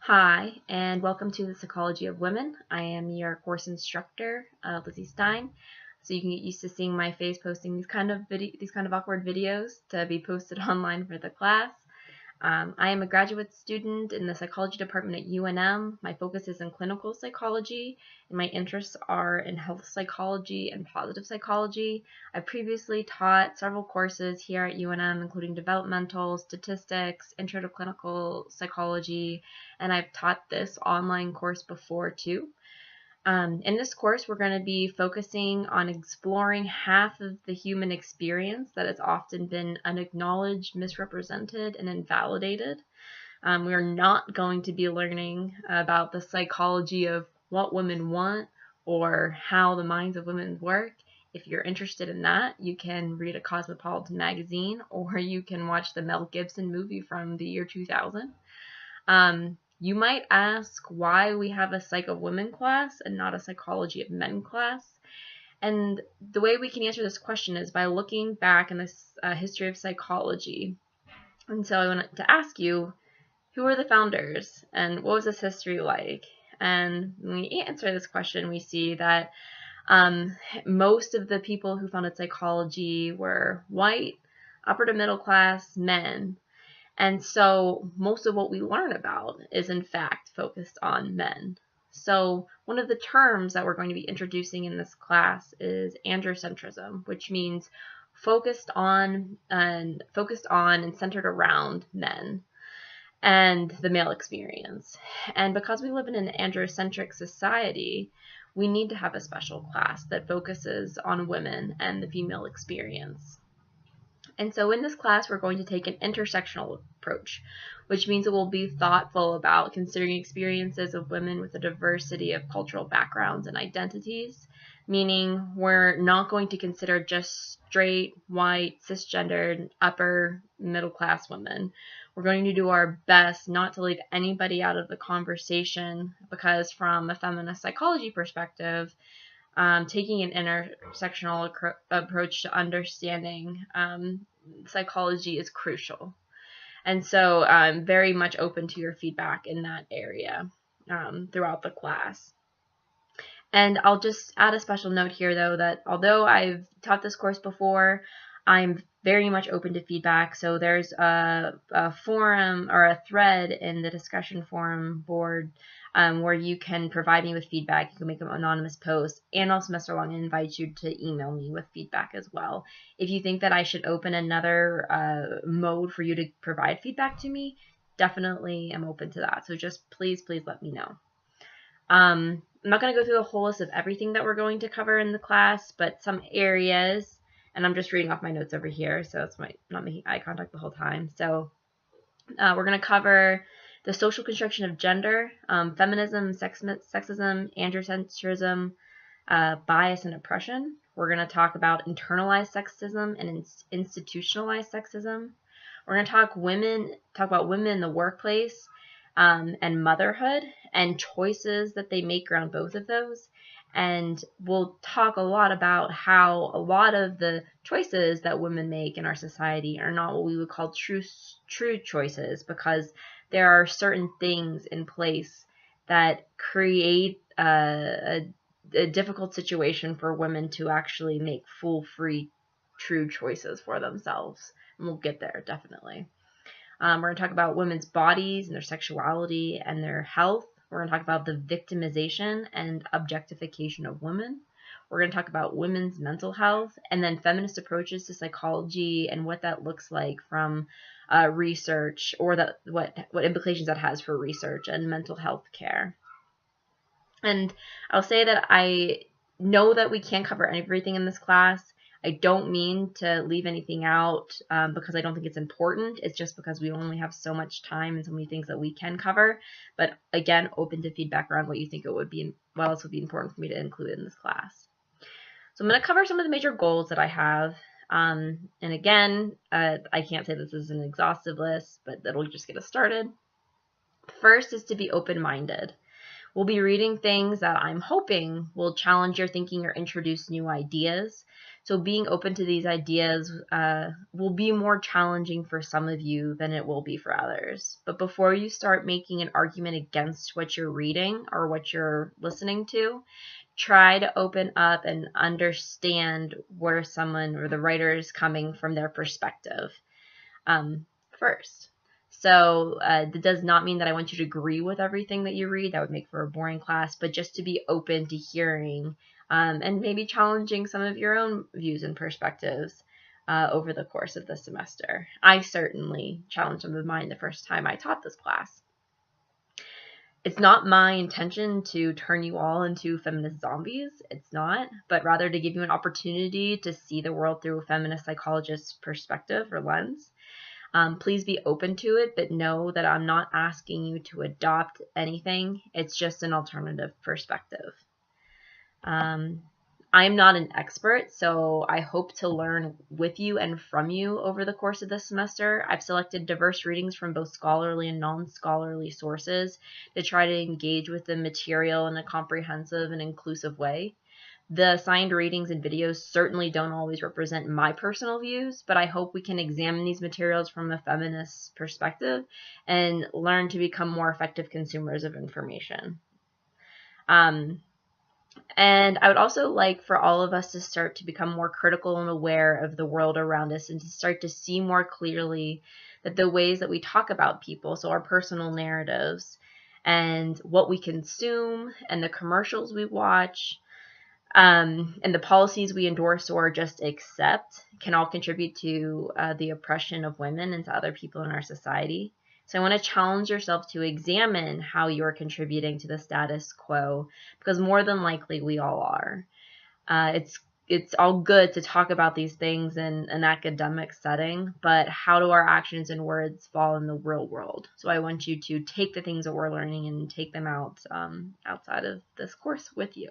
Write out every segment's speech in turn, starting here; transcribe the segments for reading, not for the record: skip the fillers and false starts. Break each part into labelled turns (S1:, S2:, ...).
S1: Hi, and welcome to the Psychology of Women. I am your course instructor, Lizzie Stein. So you can get used to seeing my face posting these kind of awkward videos to be posted online for the class. I am a graduate student in the psychology department at UNM. My focus is in clinical psychology, and my interests are in health psychology and positive psychology. I previously taught several courses here at UNM, including developmental, statistics, intro to clinical psychology, and I've taught this online course before too. In this course, we're going to be focusing on exploring half of the human experience that has often been unacknowledged, misrepresented, and invalidated. We are not going to be learning about the psychology of what women want or how the minds of women work. If you're interested in that, you can read a Cosmopolitan magazine or you can watch the Mel Gibson movie from the year 2000. You might ask why we have a Psych of Women class and not a Psychology of Men class. And the way we can answer this question is by looking back in this history of psychology. And so I wanted to ask you, who were the founders and what was this history like? And when we answer this question, we see that most of the people who founded psychology were white, upper to middle class men. And so most of what we learn about is in fact focused on men. So one of the terms that we're going to be introducing in this class is androcentrism, which means focused on and centered around men and the male experience. And because we live in an androcentric society, we need to have a special class that focuses on women and the female experience. And so in this class, we're going to take an intersectional approach, which means it will be thoughtful about considering experiences of women with a diversity of cultural backgrounds and identities, meaning we're not going to consider just straight, white, cisgendered, upper middle class women. We're going to do our best not to leave anybody out of the conversation because from a feminist psychology perspective, taking an intersectional approach to understanding psychology is crucial. And so I'm very much open to your feedback in that area throughout the class. And I'll just add a special note here, though, that although I've taught this course before, I'm very much open to feedback. So there's a forum or a thread in the discussion forum board where you can provide me with feedback. You can make an anonymous post, and all semester long I invite you to email me with feedback as well. If you think that I should open another mode for you to provide feedback to me, definitely am open to that. So just please let me know. I'm not going to go through the whole list of everything that we're going to cover in the class, but some areas, and I'm just reading off my notes over here, so it's not making eye contact the whole time. So we're going to cover the social construction of gender, feminism, sexism, androcentrism, bias and oppression. We're going to talk about internalized sexism and institutionalized sexism. We're going to talk about women in the workplace and motherhood and choices that they make around both of those. And we'll talk a lot about how a lot of the choices that women make in our society are not what we would call true choices, because there are certain things in place that create a difficult situation for women to actually make full, free, true choices for themselves. And we'll get there, definitely. We're going to talk about women's bodies and their sexuality and their health. We're going to talk about the victimization and objectification of women. We're going to talk about women's mental health and then feminist approaches to psychology and what that looks like from research, or what implications that has for research and mental health care. And I'll say that I know that we can't cover everything in this class. I don't mean to leave anything out because I don't think it's important. It's just because we only have so much time and so many things that we can cover. But again, open to feedback around what you think what else would be important for me to include in this class. So I'm going to cover some of the major goals that I have. And again, I can't say this is an exhaustive list, but that'll just get us started. First is to be open-minded. We'll be reading things that I'm hoping will challenge your thinking or introduce new ideas. So being open to these ideas will be more challenging for some of you than it will be for others. But before you start making an argument against what you're reading or what you're listening to, try to open up and understand where someone or the writer is coming from their perspective first. So that does not mean that I want you to agree with everything that you read. That would make for a boring class, but just to be open to hearing and maybe challenging some of your own views and perspectives over the course of the semester. I certainly challenged some of mine the first time I taught this class. It's not my intention to turn you all into feminist zombies. It's not, but rather to give you an opportunity to see the world through a feminist psychologist's perspective or lens. Please be open to it, but know that I'm not asking you to adopt anything. It's just an alternative perspective. I am not an expert, so I hope to learn with you and from you over the course of this semester. I've selected diverse readings from both scholarly and non-scholarly sources to try to engage with the material in a comprehensive and inclusive way. The assigned readings and videos certainly don't always represent my personal views, but I hope we can examine these materials from a feminist perspective and learn to become more effective consumers of information. And I would also like for all of us to start to become more critical and aware of the world around us and to start to see more clearly that the ways that we talk about people, so our personal narratives and what we consume and the commercials we watch, and the policies we endorse or just accept can all contribute to the oppression of women and to other people in our society. So I want to challenge yourself to examine how you're contributing to the status quo, because more than likely we all are. It's all good to talk about these things in an academic setting, but how do our actions and words fall in the real world? So I want you to take the things that we're learning and take them out outside of this course with you.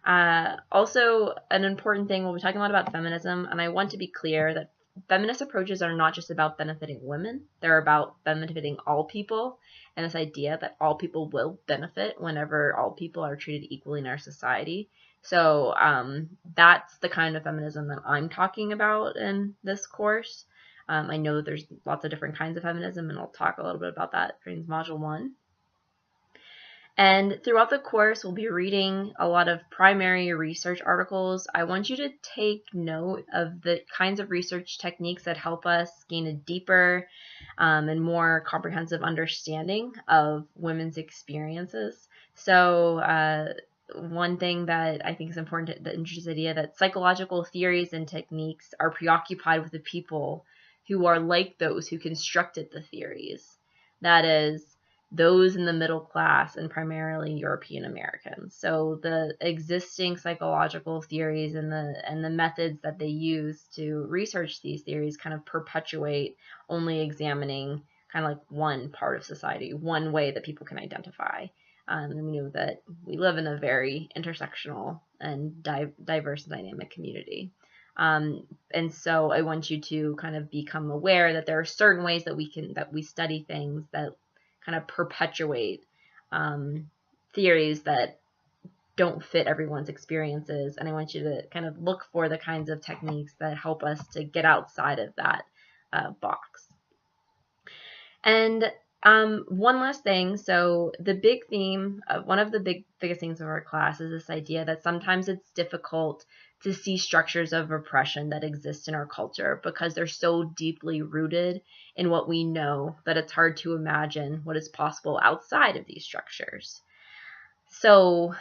S1: Also, an important thing, we'll be talking a lot about feminism, and I want to be clear that feminist approaches are not just about benefiting women. They're about benefiting all people, and this idea that all people will benefit whenever all people are treated equally in our society. So that's the kind of feminism that I'm talking about in this course. I know there's lots of different kinds of feminism, and I'll talk a little bit about that during Module 1. And throughout the course, we'll be reading a lot of primary research articles. I want you to take note of the kinds of research techniques that help us gain a deeper and more comprehensive understanding of women's experiences. So one thing that I think is important, the interesting idea that psychological theories and techniques are preoccupied with the people who are like those who constructed the theories. That is, those in the middle class and primarily European Americans. So the existing psychological theories and the methods that they use to research these theories kind of perpetuate only examining kind of like one part of society, one way that people can identify. And we know that we live in a very intersectional and diverse and dynamic community. And so I want you to kind of become aware that there are certain ways that we study things that kind of perpetuate theories that don't fit everyone's experiences. And I want you to kind of look for the kinds of techniques that help us to get outside of that box. And one last thing. So the big theme, one of the biggest things of our class is this idea that sometimes it's difficult to see structures of oppression that exist in our culture because they're so deeply rooted in what we know that it's hard to imagine what is possible outside of these structures. So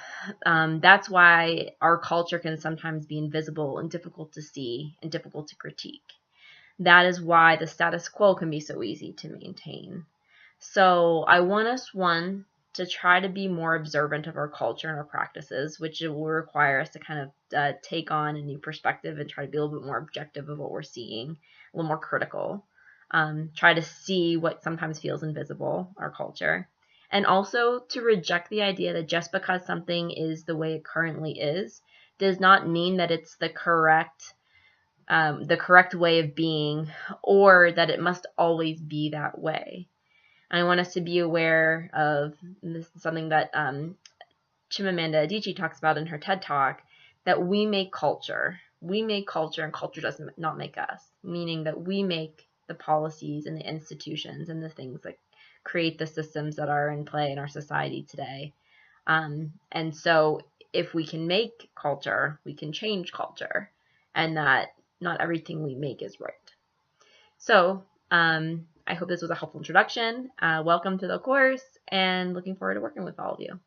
S1: that's why our culture can sometimes be invisible and difficult to see and difficult to critique. That is why the status quo can be so easy to maintain. So I want us, one, to try to be more observant of our culture and our practices, which will require us to kind of take on a new perspective and try to be a little bit more objective of what we're seeing, a little more critical, try to see what sometimes feels invisible, our culture, and also to reject the idea that just because something is the way it currently is does not mean that it's the correct way of being, or that it must always be that way. I want us to be aware of, and this is something that Chimamanda Adichie talks about in her TED Talk, that we make culture. we make culture and culture does not make us, meaning that we make the policies and the institutions and the things that create the systems that are in play in our society today. And so if we can make culture, we can change culture, and that not everything we make is right. So I hope this was a helpful introduction. Welcome to the course, and looking forward to working with all of you.